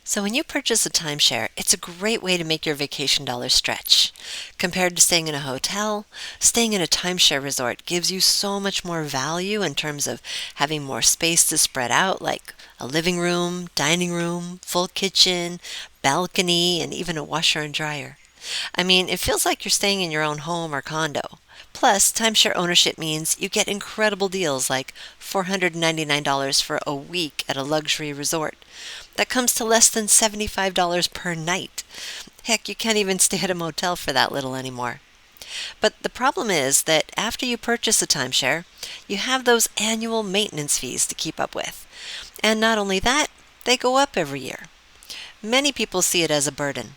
So when you purchase a timeshare, it's a great way to make your vacation dollars stretch. Compared to staying in a hotel, staying in a timeshare resort gives you so much more value in terms of having more space to spread out, like a living room, dining room, full kitchen, balcony, and even a washer and dryer. I mean, it feels like you're staying in your own home or condo. Plus, timeshare ownership means you get incredible deals like $499 for a week at a luxury resort. That comes to less than $75 per night. Heck, you can't even stay at a motel for that little anymore. But the problem is that after you purchase a timeshare, you have those annual maintenance fees to keep up with. And not only that, they go up every year. Many people see it as a burden,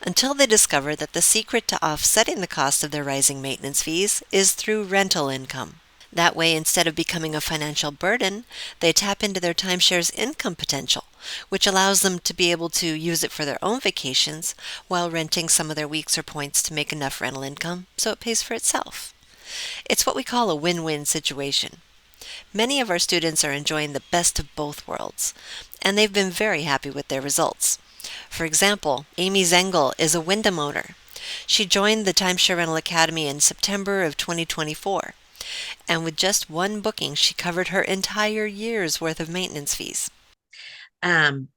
until they discover that the secret to offsetting the cost of their rising maintenance fees is through rental income. That way, instead of becoming a financial burden, they tap into their timeshare's income potential, which allows them to be able to use it for their own vacations while renting some of their weeks or points to make enough rental income so it pays for itself. It's what we call a win-win situation. Many of our students are enjoying the best of both worlds, and they've been very happy with their results. For example, Amy Zengel is a Wyndham owner. She joined the Timeshare Rental Academy in September of 2024, and with just one booking, she covered her entire year's worth of maintenance fees. Um,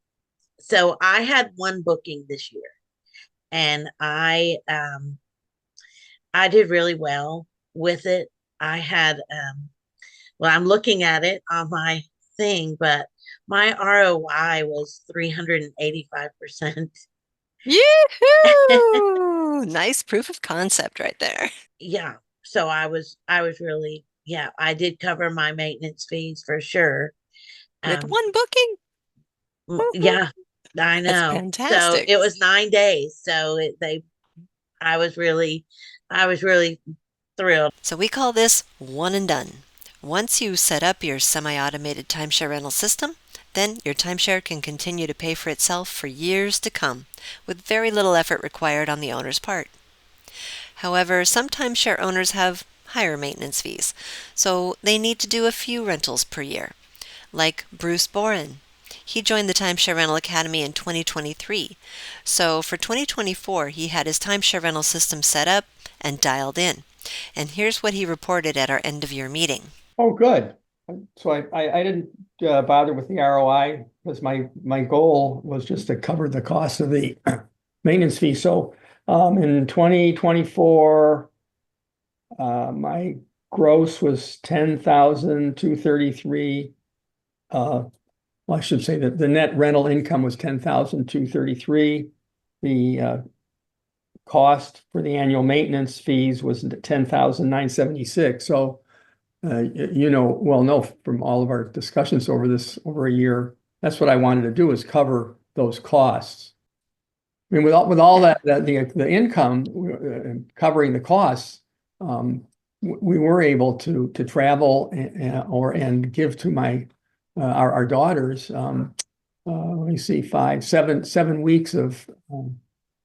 so I had one booking this year, and I did really well with it. I had well, I'm looking at it on my thing, but my ROI was 385%. Yoo-hoo! Nice proof of concept right there. Yeah. So I was really, yeah, I did cover my maintenance fees for sure. With Um one booking? Woohoo! yeah, I That's know. So fantastic. it was 9 days. So I was really, I was really thrilled. So we call this one and done. Once you set up your semi-automated timeshare rental system, then your timeshare can continue to pay for itself for years to come, with very little effort required on the owner's part. However, some timeshare owners have higher maintenance fees, so they need to do a few rentals per year, like Bruce Boren. He joined the Timeshare Rental Academy in 2023, so for 2024 he had his timeshare rental system set up and dialed in. And here's what he reported at our end of year meeting. Oh, good. So I didn't bother with the ROI because my goal was just to cover the cost of the maintenance fee. So in 2024, my gross was 10,233. Well, I should say that the net rental income was 10,233. The cost for the annual maintenance fees was 10,976. So know from all of our discussions over a year, that's what I wanted to do is cover those costs. I mean, with all that the income covering the costs, we were able to travel and give to our daughters. Let me see, 7 weeks of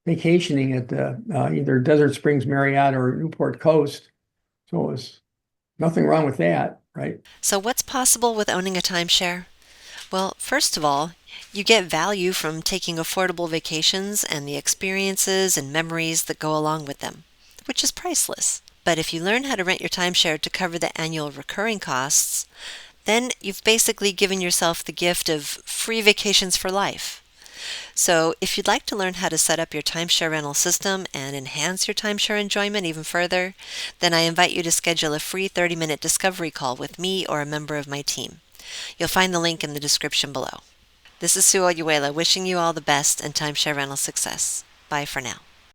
vacationing at either Desert Springs Marriott or Newport Coast. So it was nothing wrong with that, right? So, what's possible with owning a timeshare? Well, first of all, you get value from taking affordable vacations and the experiences and memories that go along with them, which is priceless. But if you learn how to rent your timeshare to cover the annual recurring costs, then you've basically given yourself the gift of free vacations for life. So, if you'd like to learn how to set up your timeshare rental system and enhance your timeshare enjoyment even further, then I invite you to schedule a free 30-minute discovery call with me or a member of my team. You'll find the link in the description below. This is Sue Oyuela wishing you all the best and timeshare rental success. Bye for now.